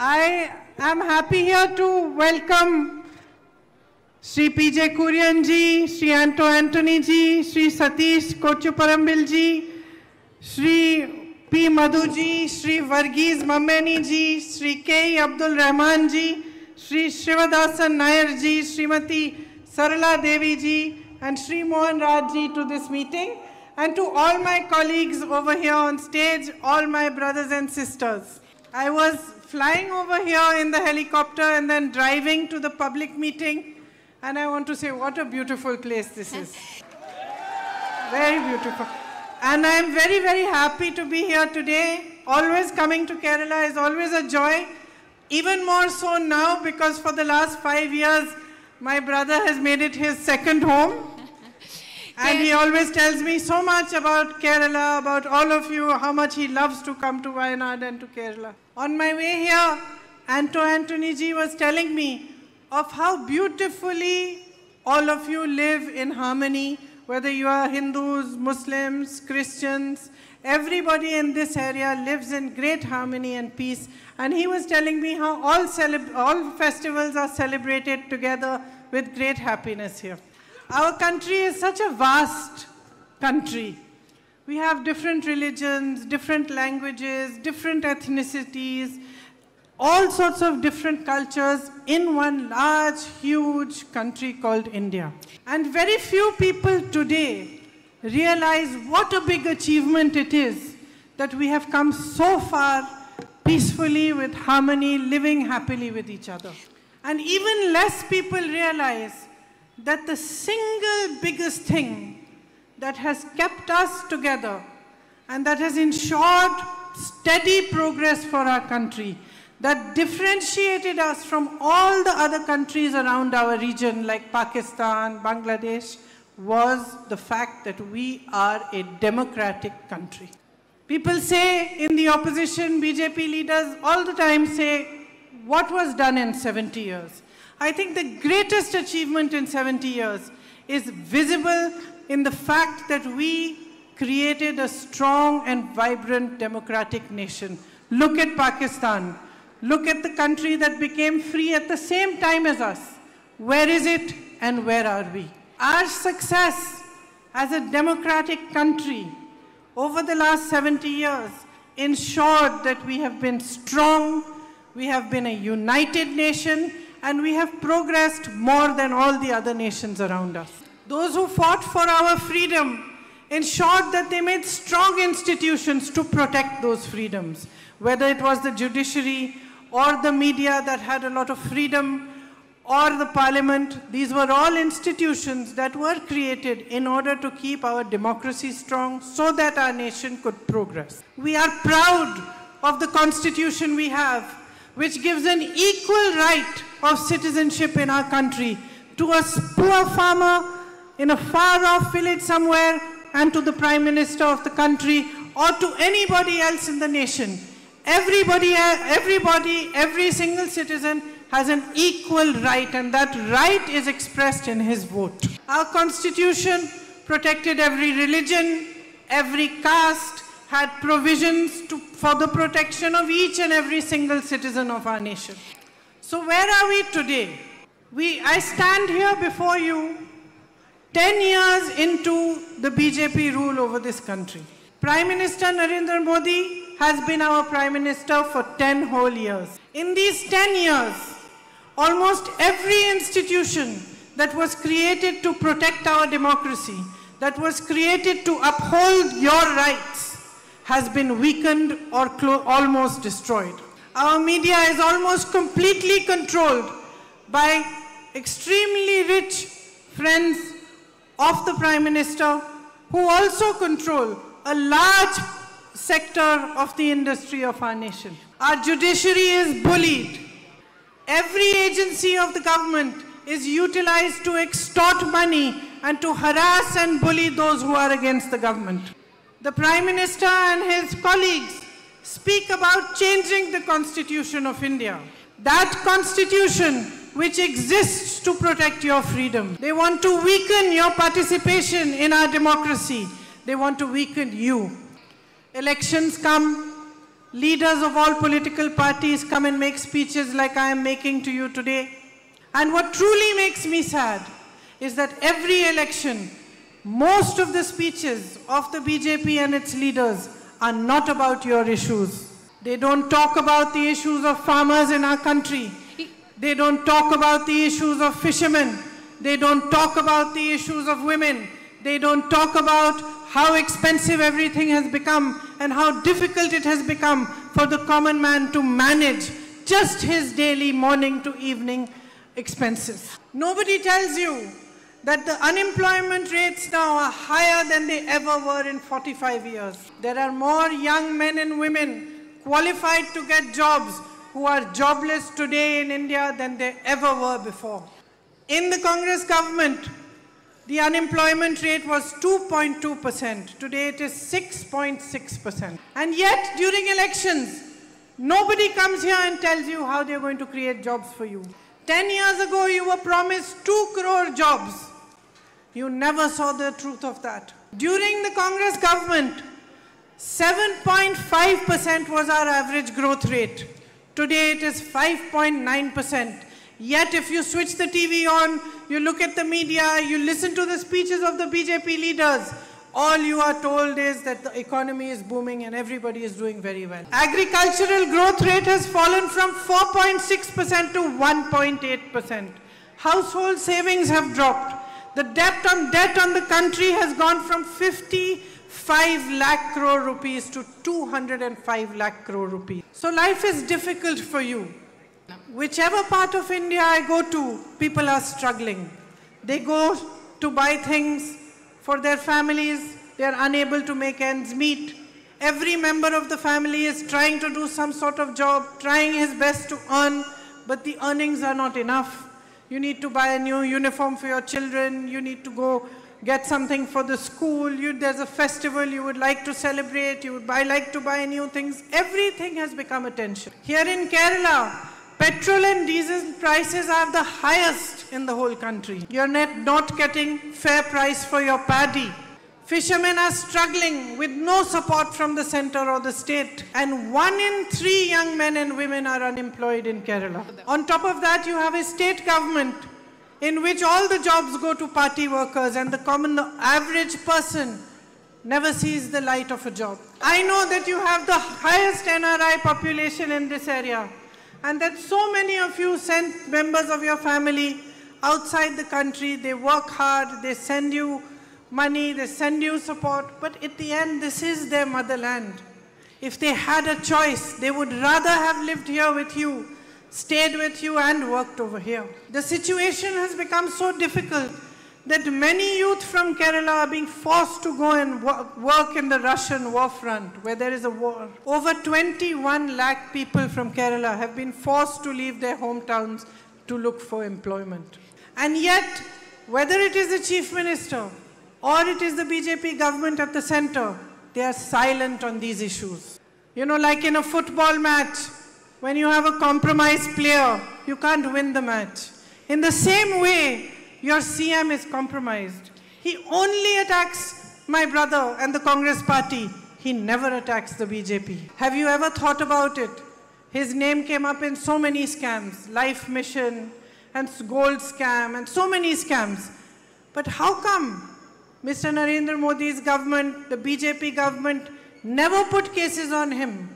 I am happy here to welcome Sri P.J. Kurian ji, Sri Anto Anthony ji, Sri Satish Kochuparambil ji, Sri P. Madhu ji, Sri Varghese Mameni ji, Sri K. Abdul Rahman ji, Sri Shivadasan Nair ji, Srimati Sarala Devi ji, and Sri Mohan Raj ji to this meeting, and to all my colleagues over here on stage, all my brothers and sisters. I was flying over here in the helicopter and then driving to the public meeting, and I want to say what a beautiful place this is. Very beautiful. And I am very, very happy to be here today. Always coming to Kerala is always a joy. Even more so now because for the last 5 years, my brother has made it his second home. And he always tells me so much about Kerala, about all of you, how much he loves to come to Wayanad and to Kerala. On my way here, Anto Anthony ji was telling me of how beautifully all of you live in harmony, whether you are Hindus, Muslims, Christians, everybody in this area lives in great harmony and peace. And he was telling me how all festivals are celebrated together with great happiness here. Our country is such a vast country. We have different religions, different languages, different ethnicities, all sorts of different cultures in one large, huge country called India. And very few people today realize what a big achievement it is that we have come so far peacefully with harmony, living happily with each other. And even less people realize that the single biggest thing that has kept us together and that has ensured steady progress for our country, that differentiated us from all the other countries around our region like Pakistan, Bangladesh, was the fact that we are a democratic country. People say in the opposition, BJP leaders all the time say, what was done in 70 years? I think the greatest achievement in 70 years is visible in the fact that we created a strong and vibrant democratic nation. Look at Pakistan. Look at the country that became free at the same time as us. Where is it and where are we? Our success as a democratic country over the last 70 years ensured that we have been strong, we have been a united nation, and we have progressed more than all the other nations around us. Those who fought for our freedom ensured that they made strong institutions to protect those freedoms, whether it was the judiciary or the media that had a lot of freedom, or the parliament. These were all institutions that were created in order to keep our democracy strong so that our nation could progress. We are proud of the constitution we have, which gives an equal right of citizenship in our country to a poor farmer in a far-off village somewhere and to the Prime Minister of the country or to anybody else in the nation. Everybody, every single citizen has an equal right, and that right is expressed in his vote. Our constitution protected every religion, every caste, had provisions for the protection of each and every single citizen of our nation. So where are we today? I stand here before you 10 years into the BJP rule over this country. Prime Minister Narendra Modi has been our Prime Minister for 10 whole years. In these 10 years, almost every institution that was created to protect our democracy, that was created to uphold your rights, has been weakened or almost destroyed. Our media is almost completely controlled by extremely rich friends of the Prime Minister who also control a large sector of the industry of our nation. Our judiciary is bullied. Every agency of the government is utilized to extort money and to harass and bully those who are against the government. The Prime Minister and his colleagues speak about changing the Constitution of India. That Constitution which exists to protect your freedom. They want to weaken your participation in our democracy. They want to weaken you. Elections come, leaders of all political parties come and make speeches like I am making to you today. And what truly makes me sad is that every election, most of the speeches of the BJP and its leaders are not about your issues. They don't talk about the issues of farmers in our country. They don't talk about the issues of fishermen. They don't talk about the issues of women. They don't talk about how expensive everything has become and how difficult it has become for the common man to manage just his daily morning to evening expenses. Nobody tells you that the unemployment rates now are higher than they ever were in 45 years. There are more young men and women qualified to get jobs who are jobless today in India than they ever were before. In the Congress government, the unemployment rate was 2.2%. Today it is 6.6%. And yet, during elections, nobody comes here and tells you how they're going to create jobs for you. 10 years ago, you were promised 2 crore jobs. You never saw the truth of that. During the Congress government, 7.5% was our average growth rate. Today it is 5.9%. Yet if you switch the TV on, you look at the media, you listen to the speeches of the BJP leaders, all you are told is that the economy is booming and everybody is doing very well. Agricultural growth rate has fallen from 4.6% to 1.8%. Household savings have dropped. The debt on the country has gone from 55 lakh crore rupees to 205 lakh crore rupees. So life is difficult for you. Whichever part of India I go to, people are struggling. They go to buy things for their families. They are unable to make ends meet. Every member of the family is trying to do some sort of job, trying his best to earn, but the earnings are not enough. You need to buy a new uniform for your children. You need to go get something for the school. There's a festival you would like to celebrate. You would like to buy new things. Everything has become a tension. Here in Kerala, petrol and diesel prices are the highest in the whole country. You're not getting fair price for your paddy. Fishermen are struggling with no support from the center or the state. And 1 in 3 young men and women are unemployed in Kerala. On top of that, you have a state government in which all the jobs go to party workers and the average person never sees the light of a job. I know that you have the highest NRI population in this area, and that so many of you send members of your family outside the country. They work hard, they send you money, they send you support, but at the end, this is their motherland. If they had a choice, they would rather have lived here with you, stayed with you and worked over here. The situation has become so difficult that many youth from Kerala are being forced to go and work in the Russian war front, where there is a war. Over 21 lakh people from Kerala have been forced to leave their hometowns to look for employment. And yet, whether it is the Chief Minister or it is the BJP government at the center, they are silent on these issues. You know, like in a football match, when you have a compromised player, you can't win the match. In the same way, your CM is compromised. He only attacks my brother and the Congress party. He never attacks the BJP. Have you ever thought about it? His name came up in so many scams, Life Mission and Gold Scam and so many scams. But how come Mr. Narendra Modi's government, the BJP government, never put cases on him,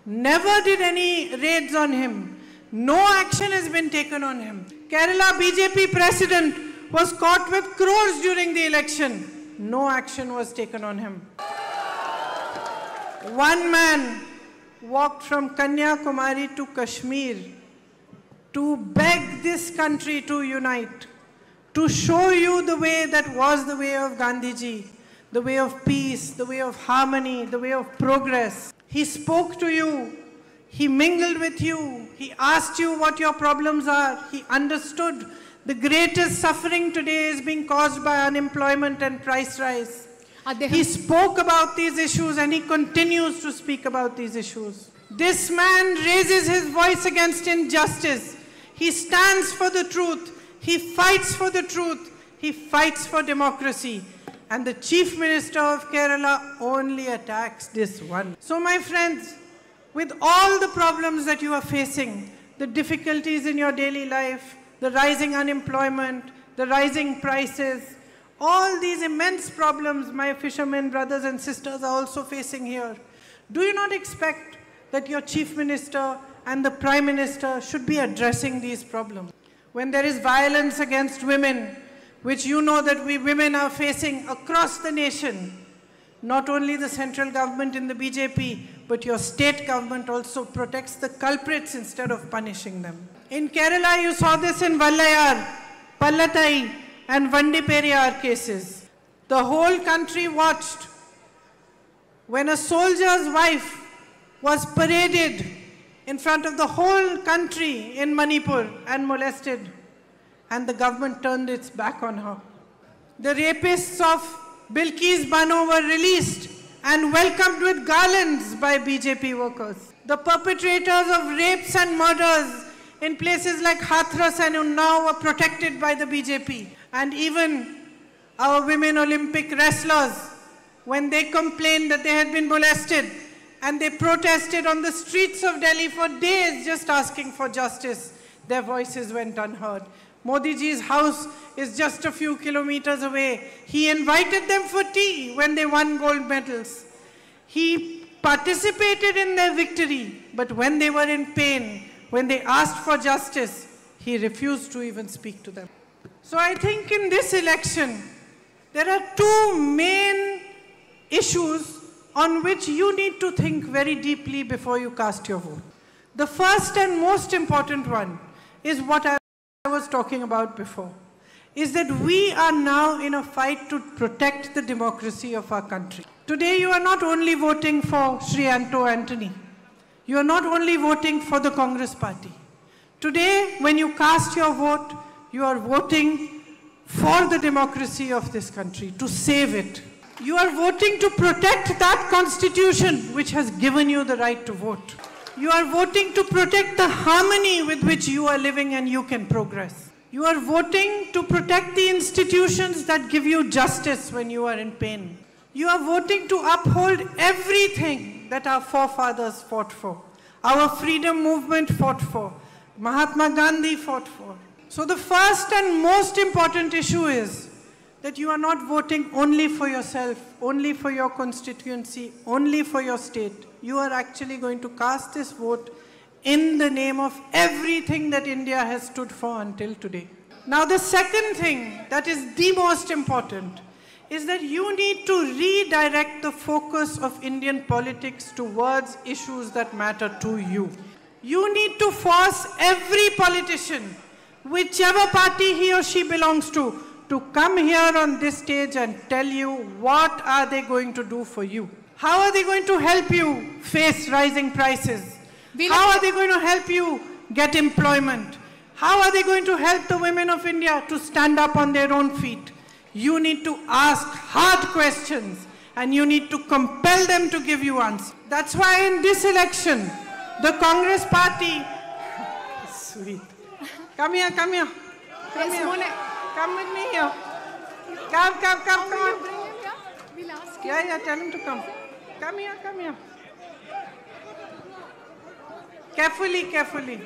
never did any raids on him, no action has been taken on him? Kerala BJP president was caught with crores during the election. No action was taken on him. One man walked from Kanyakumari to Kashmir to beg this country to unite, to show you the way that was the way of Gandhiji, the way of peace, the way of harmony, the way of progress. He spoke to you. He mingled with you. He asked you what your problems are. He understood the greatest suffering today is being caused by unemployment and price rise. He spoke about these issues and he continues to speak about these issues. This man raises his voice against injustice. He stands for the truth. He fights for the truth. He fights for democracy. And the Chief Minister of Kerala only attacks this one. So my friends, with all the problems that you are facing, the difficulties in your daily life, the rising unemployment, the rising prices, all these immense problems my fishermen brothers and sisters are also facing here. Do you not expect that your Chief Minister and the Prime Minister should be addressing these problems? When there is violence against women, which you know that we women are facing across the nation, not only the central government in the BJP, but your state government also protects the culprits instead of punishing them. In Kerala, you saw this in Vallayar, Pallatai, and Vandiperiyar cases. The whole country watched when a soldier's wife was paraded in front of the whole country in Manipur and molested, and the government turned its back on her. The rapists of Bilkis Bano were released and welcomed with garlands by BJP workers. The perpetrators of rapes and murders in places like Hathras and Unnao were protected by the BJP. And even our women Olympic wrestlers, when they complained that they had been molested and they protested on the streets of Delhi for days just asking for justice, their voices went unheard. Modi ji's house is just a few kilometers away. He invited them for tea when they won gold medals. He participated in their victory, but when they were in pain, when they asked for justice, he refused to even speak to them. So I think in this election, there are two main issues on which you need to think very deeply before you cast your vote. The first and most important one is what I was talking about before, is that we are now in a fight to protect the democracy of our country. Today you are not only voting for Sri Anthony, you are not only voting for the Congress party. Today when you cast your vote, you are voting for the democracy of this country, to save it. You are voting to protect that constitution which has given you the right to vote. You are voting to protect the harmony with which you are living and you can progress. You are voting to protect the institutions that give you justice when you are in pain. You are voting to uphold everything that our forefathers fought for. Our freedom movement fought for. Mahatma Gandhi fought for. So the first and most important issue is that you are not voting only for yourself, only for your constituency, only for your state. You are actually going to cast this vote in the name of everything that India has stood for until today. Now the second thing that is the most important is that you need to redirect the focus of Indian politics towards issues that matter to you. You need to force every politician, whichever party he or she belongs to come here on this stage and tell you what are they going to do for you. How are they going to help you face rising prices? How are they going to help you get employment? How are they going to help the women of India to stand up on their own feet? You need to ask hard questions and you need to compel them to give you answers. That's why in this election, the Congress party... Sweet. Come here, come here. Come here. Come with me here. Come on. Bring him here. We'll ask him. Yeah, tell him to come. Come here. Carefully.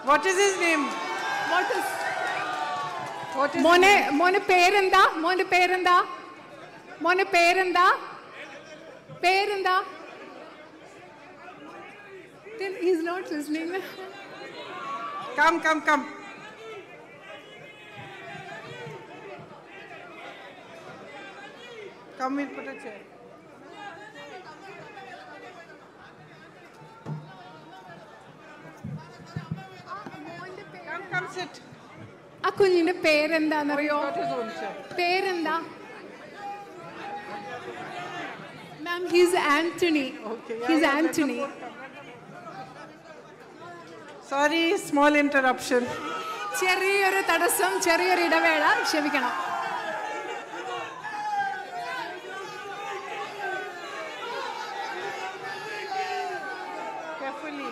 What is his name? What is Mone perenda. He's not listening. Come. Come, we'll put a chair. Come, sit. ആ കുഞ്ഞിന്റെ പേരെന്താന്നറിയോ? He's got his own chair. പേരെന്താ? Ma'am, he's Anthony. Okay. He's Anthony. Sorry, small interruption. ചെറിയൊരു തടസ്സം, ചെറിയൊരു ഇടവേള, ക്ഷമിക്കണം. Carefully.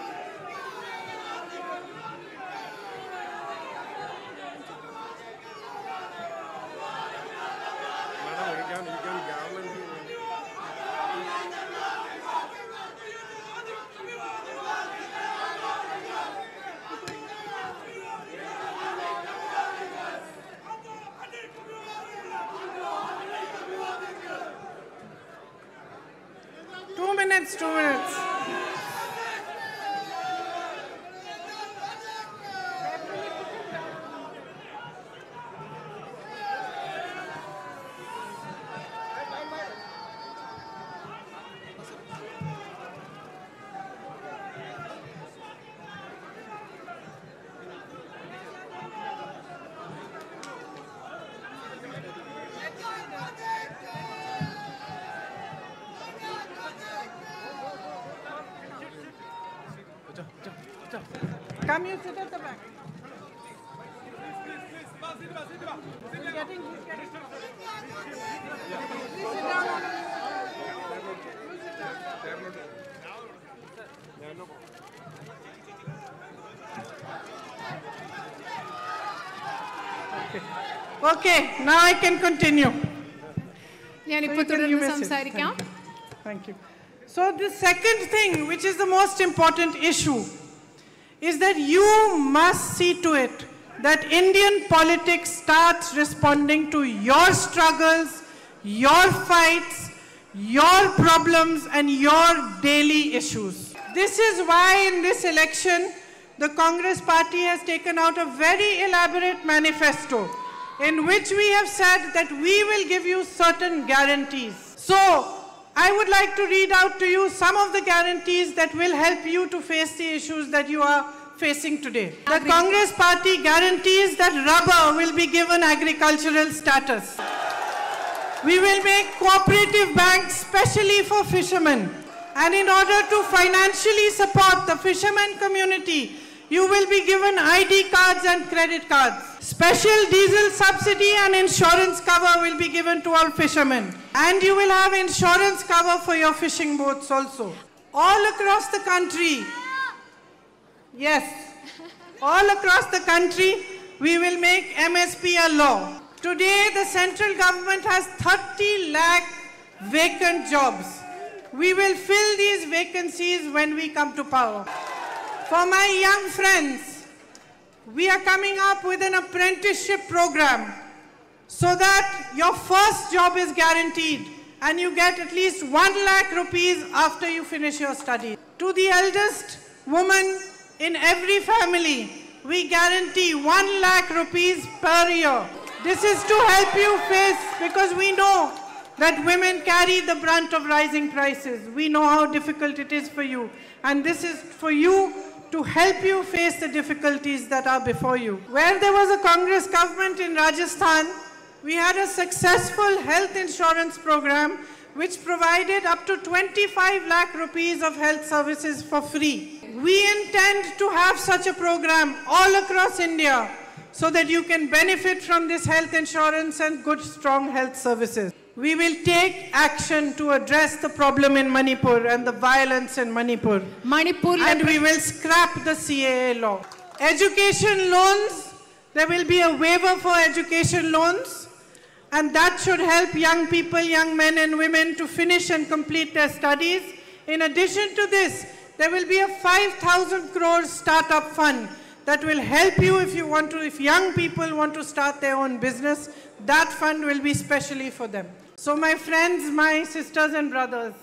minutes, 2 minutes. Come, you sit at the back. He's getting. Please sit down. Okay, now I can continue. ഞാനിപ്പോൾ തുടർന്ന് സംസാരിക്കാം. Thank you. So the second thing, which is the most important issue, is that you must see to it that Indian politics starts responding to your struggles, your fights, your problems, and your daily issues. This is why in this election, the Congress party has taken out a very elaborate manifesto in which we have said that we will give you certain guarantees. So, I would like to read out to you some of the guarantees that will help you to face the issues that you are facing today. The Congress party guarantees that rubber will be given agricultural status. We will make cooperative banks specially for fishermen. And in order to financially support the fishermen community, you will be given ID cards and credit cards. Special diesel subsidy and insurance cover will be given to all fishermen. And you will have insurance cover for your fishing boats also. All across the country, yes, all across the country, we will make MSP a law. Today, the central government has 30 lakh vacant jobs. We will fill these vacancies when we come to power. For my young friends, we are coming up with an apprenticeship program so that your first job is guaranteed and you get at least 1 lakh rupees after you finish your studies. To the eldest woman in every family, we guarantee 1 lakh rupees per year. This is to help you face, because we know that women carry the brunt of rising prices. We know how difficult it is for you. And this is for you to help you face the difficulties that are before you. Where there was a Congress government in Rajasthan, we had a successful health insurance program which provided up to 25 lakh rupees of health services for free. We intend to have such a program all across India so that you can benefit from this health insurance and good, strong health services. We will take action to address the problem in Manipur and the violence in Manipur. And we will scrap the CAA law. Education loans, there will be a waiver for education loans. And that should help young people, young men and women to finish and complete their studies. In addition to this, there will be a 5,000 crore startup fund that will help you if young people want to start their own business. That fund will be specially for them. So my friends, my sisters and brothers,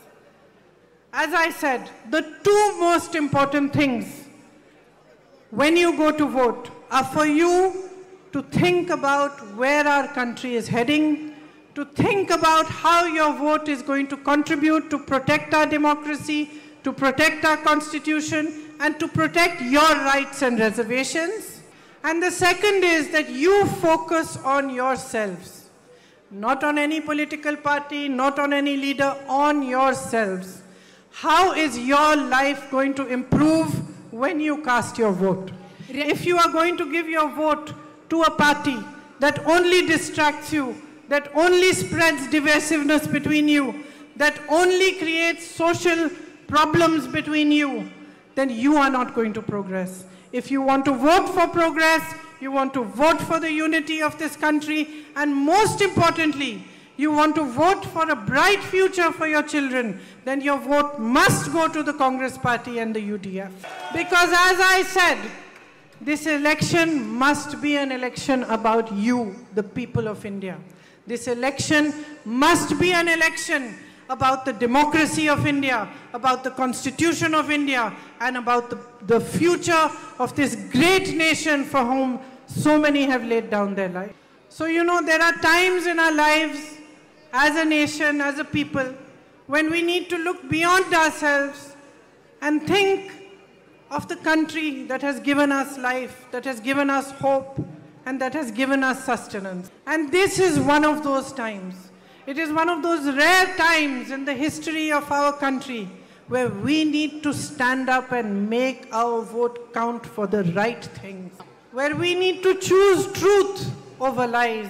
as I said, the two most important things when you go to vote are for you to think about where our country is heading, to think about how your vote is going to contribute to protect our democracy, to protect our constitution, and to protect your rights and reservations. And the second is that you focus on yourselves. Not on any political party, not on any leader, on yourselves. How is your life going to improve when you cast your vote? If you are going to give your vote to a party that only distracts you, that only spreads divisiveness between you, that only creates social problems between you, then you are not going to progress. If you want to vote for progress, you want to vote for the unity of this country, and most importantly, you want to vote for a bright future for your children, then your vote must go to the Congress party and the UDF. Because as I said, this election must be an election about you, the people of India. This election must be an election about the democracy of India, about the constitution of India, and about the future of this great nation for whom so many have laid down their life. So, you know, there are times in our lives as a nation, as a people, when we need to look beyond ourselves and think of the country that has given us life, that has given us hope, and that has given us sustenance. And this is one of those times. It is one of those rare times in the history of our country where we need to stand up and make our vote count for the right things. Where we need to choose truth over lies.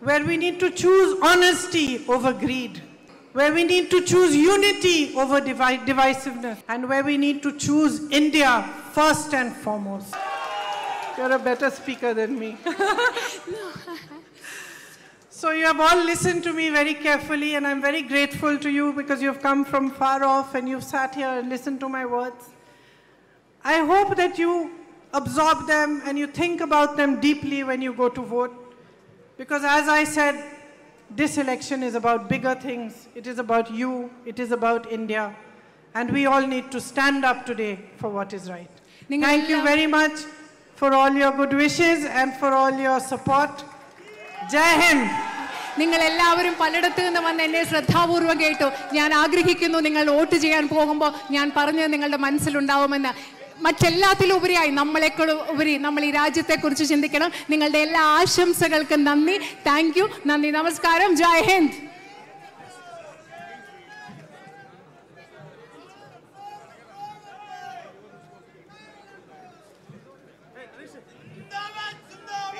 Where we need to choose honesty over greed. Where we need to choose unity over divisiveness. And where we need to choose India first and foremost. You're a better speaker than me. So you have all listened to me very carefully, and I'm very grateful to you because you've come from far off and you've sat here and listened to my words. I hope that you absorb them and you think about them deeply when you go to vote. Because as I said, this election is about bigger things. It is about you. It is about India. And we all need to stand up today for what is right. Thank you very much for all your good wishes and for all your support. Jai Hind. നിങ്ങൾ എല്ലാവരും പലയിടത്ത് നിന്ന് വന്ന് എന്നെ ശ്രദ്ധാപൂർവ്വം കേട്ടു. ഞാൻ ആഗ്രഹിക്കുന്നു നിങ്ങൾ വോട്ട് ചെയ്യാൻ പോകുമ്പോൾ ഞാൻ പറഞ്ഞത് നിങ്ങളുടെ മനസ്സിലുണ്ടാവുമെന്ന്. മറ്റെല്ലാത്തിലും ഉപരിയായി നമ്മളെക്കാളും ഉപരി നമ്മൾ ഈ രാജ്യത്തെക്കുറിച്ച് ചിന്തിക്കണം. നിങ്ങളുടെ എല്ലാ ആശംസകൾക്കും നന്ദി. Thank you. നന്ദി, നമസ്കാരം. ജയ് ഹിന്ദ്.